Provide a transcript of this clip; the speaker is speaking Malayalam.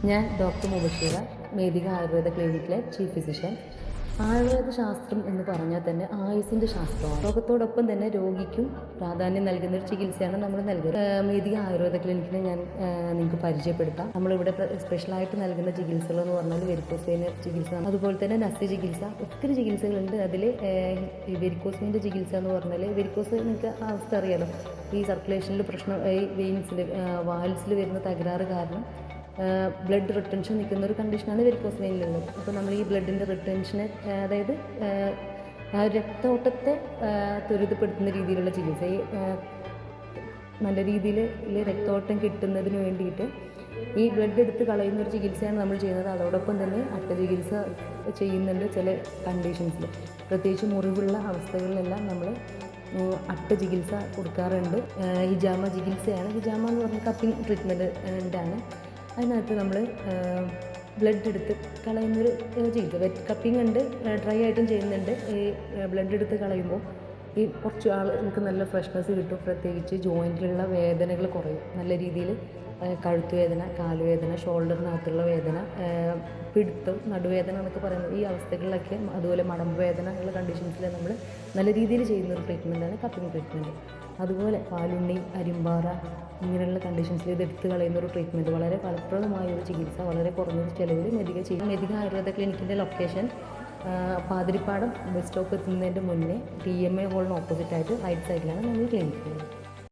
ഞാൻ ഡോക്ടർ മുബഷീറ, വേദിക ആയുർവേദ ക്ലിനിക്കിലെ ചീഫ് ഫിസിഷ്യൻ. ആയുർവേദ ശാസ്ത്രം എന്ന് പറഞ്ഞാൽ തന്നെ ആയുസിൻ്റെ ശാസ്ത്രമാണ്. രോഗത്തോടൊപ്പം തന്നെ രോഗിക്കും പ്രാധാന്യം നൽകുന്ന ഒരു ചികിത്സയാണ് നമ്മൾ നൽകുന്നത്. വേദിക ആയുർവേദ ക്ലിനിക്കിനെ ഞാൻ നിങ്ങൾക്ക് പരിചയപ്പെടുത്താം. നമ്മളിവിടെ സ്പെഷ്യലായിട്ട് നൽകുന്ന ചികിത്സകൾ എന്ന് പറഞ്ഞാൽ വെരിക്കോസ് വെയിൻ ചികിത്സ, അതുപോലെ തന്നെ നസ്യ ചികിത്സ, ഒത്തിരി ചികിത്സകളുണ്ട്. അതിൽ ഈ വെരിക്കോസ് വെയിൻ്റെ ചികിത്സ എന്ന് പറഞ്ഞാൽ വെരിക്കോസ് നിങ്ങൾക്ക് അവസ്ഥ അറിയാലോ, ഈ സർക്കുലേഷനിൽ പ്രശ്നം, ഈ വെയിൻസിൽ വാൽസിൽ വരുന്ന തകരാറ് കാരണം ബ്ലഡ് റിട്ടൻഷൻ നിൽക്കുന്ന ഒരു കണ്ടീഷനാണ് വെരിക്കോസ് വെയിനിലുള്ളത്. അപ്പോൾ നമ്മൾ ഈ ബ്ലഡിൻ്റെ റിട്ടൻഷനെ, അതായത് രക്തോട്ടത്തെ ത്വരിതപ്പെടുത്തുന്ന രീതിയിലുള്ള ചികിത്സ, ഈ നല്ല രീതിയിൽ രക്തോട്ടം കിട്ടുന്നതിന് വേണ്ടിയിട്ട് ഈ ബ്ലഡ് എടുത്ത് കളയുന്ന ഒരു ചികിത്സയാണ് നമ്മൾ ചെയ്യുന്നത്. അതോടൊപ്പം തന്നെ അട്ട ചികിത്സ ചെയ്യുന്നുണ്ട് ചില കണ്ടീഷൻസിൽ, പ്രത്യേകിച്ച് മുറിവുള്ള അവസ്ഥകളിലെല്ലാം നമ്മൾ അട്ട ചികിത്സ കൊടുക്കാറുണ്ട്. ഹിജാമ ചികിത്സയാണ്. ഹിജാമ എന്ന് പറഞ്ഞാൽ കപ്പിംഗ് ട്രീറ്റ്മെൻറ്റാണ്. അതിനകത്ത് നമ്മൾ ബ്ലഡ് എടുത്ത് കളയുന്നൊരു ചികിത്സ, വെറ്റ് കപ്പിംഗ് ഉണ്ട്, ഡ്രൈ ആയിട്ടും ചെയ്യുന്നുണ്ട്. ഈ ബ്ലഡ് എടുത്ത് കളയുമ്പോൾ ഈ കുറച്ച് നമുക്ക് നല്ല ഫ്രഷ്നെസ് കിട്ടും. പ്രത്യേകിച്ച് ജോയിൻറ്റിലുള്ള വേദനകൾ കുറയും നല്ല രീതിയിൽ. കഴുത്ത് വേദന, കാലുവേദന, ഷോൾഡറിനകത്തുള്ള വേദന, പിടുത്തം, നടുവേദന എന്നൊക്കെ പറയുന്നത് ഈ അവസ്ഥകളിലൊക്കെ, അതുപോലെ മടമ്പ് വേദന ഉള്ള കണ്ടീഷൻസിൽ നമ്മൾ നല്ല രീതിയിൽ ചെയ്യുന്നൊരു ട്രീറ്റ്മെൻറ്റാണ് കപ്പിംഗ് ട്രീറ്റ്മെൻറ്റ്. അതുപോലെ പാലുണ്ണി, അരിമ്പാറ ഇങ്ങനെയുള്ള കണ്ടീഷൻസിൽ ഇത് എടുത്ത് കളയുന്ന ഒരു ട്രീറ്റ്മെൻറ്റ്, വളരെ ഫലപ്രദമായ ഒരു ചികിത്സ, വളരെ കുറഞ്ഞൊരു ചിലവിൽ മെഡിക ചെയ്യും. മെഡിക ആയുർവേദ ക്ലിനിക്കിൻ്റെ ലൊക്കേഷൻ പാതിരിപ്പാടം ബസ് സ്റ്റോപ്പ് എത്തുന്നതിൻ്റെ മുന്നേ TMA ഹോളിന് ഓപ്പോസിറ്റായിട്ട് റൈറ്റ് സൈഡിലാണ് നമ്മൾ ക്ലിനിക്ക്.